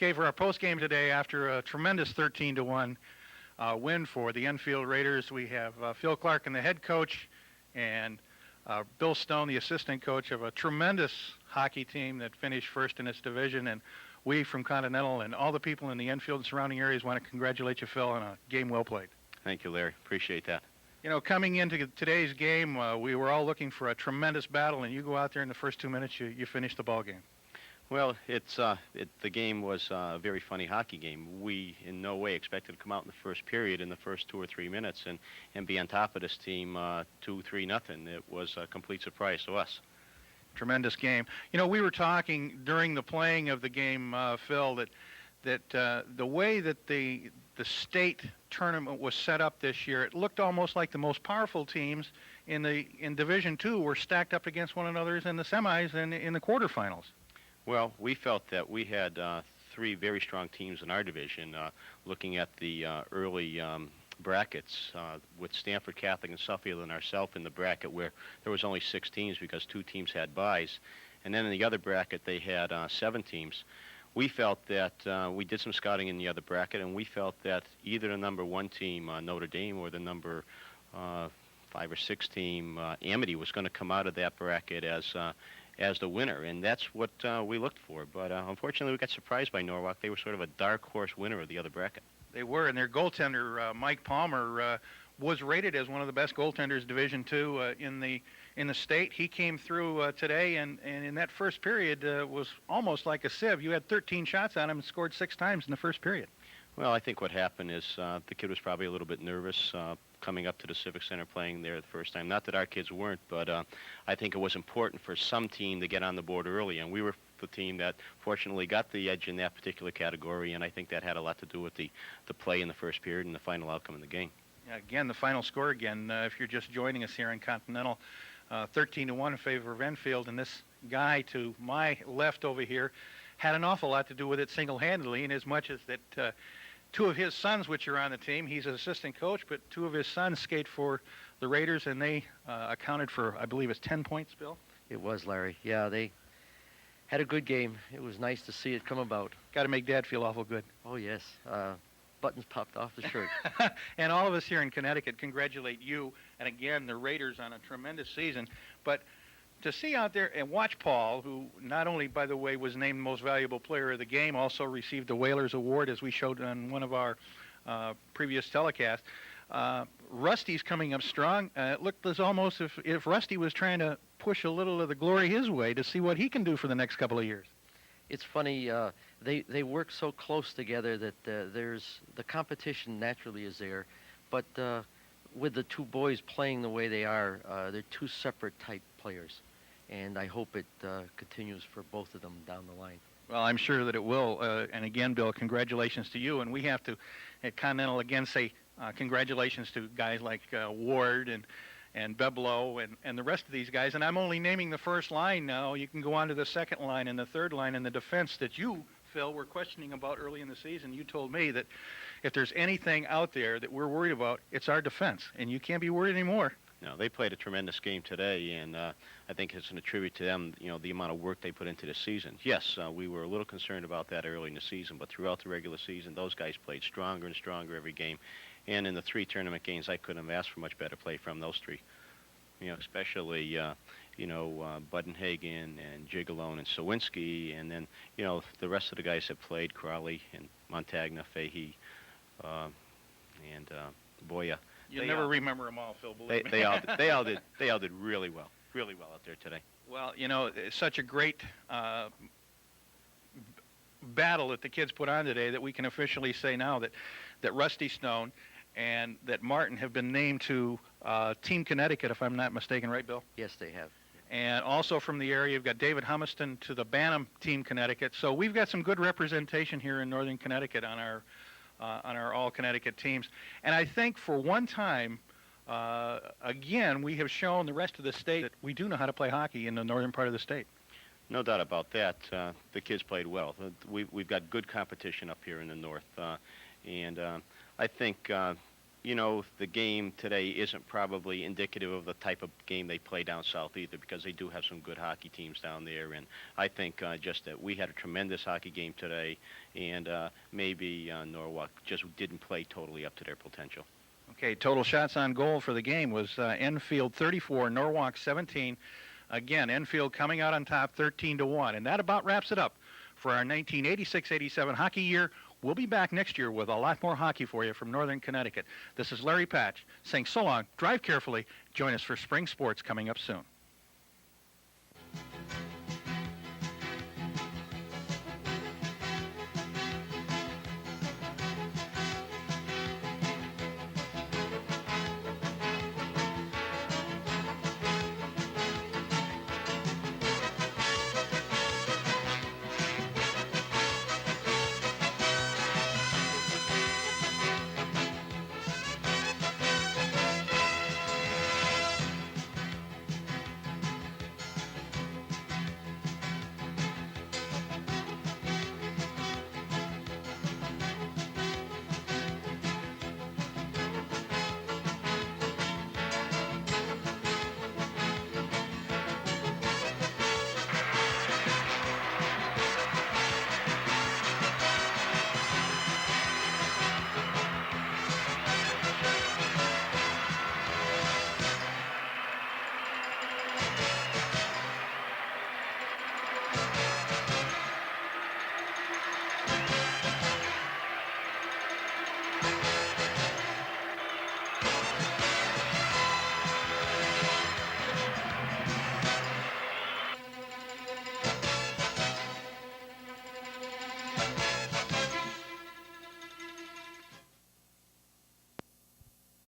K for our post game today after a tremendous 13-1 win for the Enfield Raiders. We have Phil Clark, the head coach, and Bill Stone, the assistant coach of a tremendous hockey team that finished first in its division. And we from Continental and all the people in the Enfield and surrounding areas want to congratulate you, Phil, on a game well played. Thank you, Larry. Appreciate that. You know, coming into today's game, we were all looking for a tremendous battle, and you go out there in the first 2 minutes, you finish the ball game. Well, the game was a very funny hockey game. We in no way expected to come out in the first period in the first 2 or 3 minutes and be on top of this team 2-3-0. It was a complete surprise to us. Tremendous game. You know, we were talking during the playing of the game, Phil, that the way that the state tournament was set up this year, it looked almost like the most powerful teams in Division II were stacked up against one another in the semis and in the quarterfinals. Well, we felt that we had 3 very strong teams in our division. Looking at the early brackets with Stanford Catholic and Suffield and ourselves in the bracket where there was only 6 teams because 2 teams had byes. And then in the other bracket they had 7 teams. We felt that we did some scouting in the other bracket, and we felt that either the number 1 team, Notre Dame, or the number 5 or 6 team, Amity, was going to come out of that bracket as the winner, and that's what we looked for. But unfortunately, we got surprised by Norwalk. They were sort of a dark horse winner of the other bracket. They were, and their goaltender, Mike Palmer, was rated as one of the best goaltenders Division II in the state. He came through today, and in that first period was almost like a sieve. You had 13 shots on him and scored 6 times in the first period. Well, I think what happened is the kid was probably a little bit nervous coming up to the Civic Center playing there the first time. Not that our kids weren't, but I think it was important for some team to get on the board early, and we were the team that fortunately got the edge in that particular category, and I think that had a lot to do with the play in the first period and the final outcome of the game. Again, the final score again, if you're just joining us here in Continental, 13-1 in favor of Enfield, and this guy to my left over here had an awful lot to do with it single-handedly, in as much as that 2 of his sons, which are on the team, he's an assistant coach, but 2 of his sons skate for the Raiders, and they accounted for, I believe it's 10 points, Bill? It was, Larry. Yeah, they had a good game. It was nice to see it come about. Got to make Dad feel awful good. Oh, yes. Buttons popped off the shirt. And all of us here in Connecticut congratulate you, and again, the Raiders on a tremendous season. But to see out there and watch Paul, who not only, by the way, was named most valuable player of the game, also received the Whalers Award, as we showed on one of our previous telecasts. Rusty's coming up strong. It looked as almost if Rusty was trying to push a little of the glory his way to see what he can do for the next couple of years. It's funny, they work so close together that there's the competition naturally is there, but with the 2 boys playing the way they are, they're 2 separate type players, and I hope it continues for both of them down the line. Well, I'm sure that it will, and again, Bill, congratulations to you, and we have to, at Continental, again say congratulations to guys like Ward and Beblow and the rest of these guys. And I'm only naming the first line now. You can go on to the second line and the third line and the defense that you, Phil, were questioning about early in the season. You told me that if there's anything out there that we're worried about, it's our defense, and you can't be worried anymore. No, they played a tremendous game today, and I think it's an attribute to them, the amount of work they put into the season. Yes, we were a little concerned about that early in the season, but throughout the regular season, those guys played stronger and stronger every game. And in the 3 tournament games, I couldn't have asked for much better play from those 3. Especially, Budenhagen and Gigalone and Sawinski, and then, the rest of the guys that played, Crawley and Montagna, Fahey, and Boya. You'll never remember them all, Phil, believe me. They all did really well out there today. Well, it's such a great battle that the kids put on today that we can officially say now that Rusty Stone and that Martin have been named to Team Connecticut, if I'm not mistaken, right, Bill? Yes, they have. And also from the area, you've got David Humiston to the Bantam Team Connecticut. So we've got some good representation here in Northern Connecticut on our all-Connecticut teams. And I think for one time, again, we have shown the rest of the state that we do know how to play hockey in the northern part of the state. No doubt about that. The kids played well. We've got good competition up here in the north. And I think you know, the game today isn't probably indicative of the type of game they play down south either, because they do have some good hockey teams down there. And I think just that we had a tremendous hockey game today, and maybe Norwalk just didn't play totally up to their potential. Okay, total shots on goal for the game was Enfield 34, Norwalk 17. Again, Enfield coming out on top 13-1. And that about wraps it up for our 1986-87 hockey year. We'll be back next year with a lot more hockey for you from Northern Connecticut. This is Larry Patch saying so long, drive carefully. Join us for spring sports coming up soon.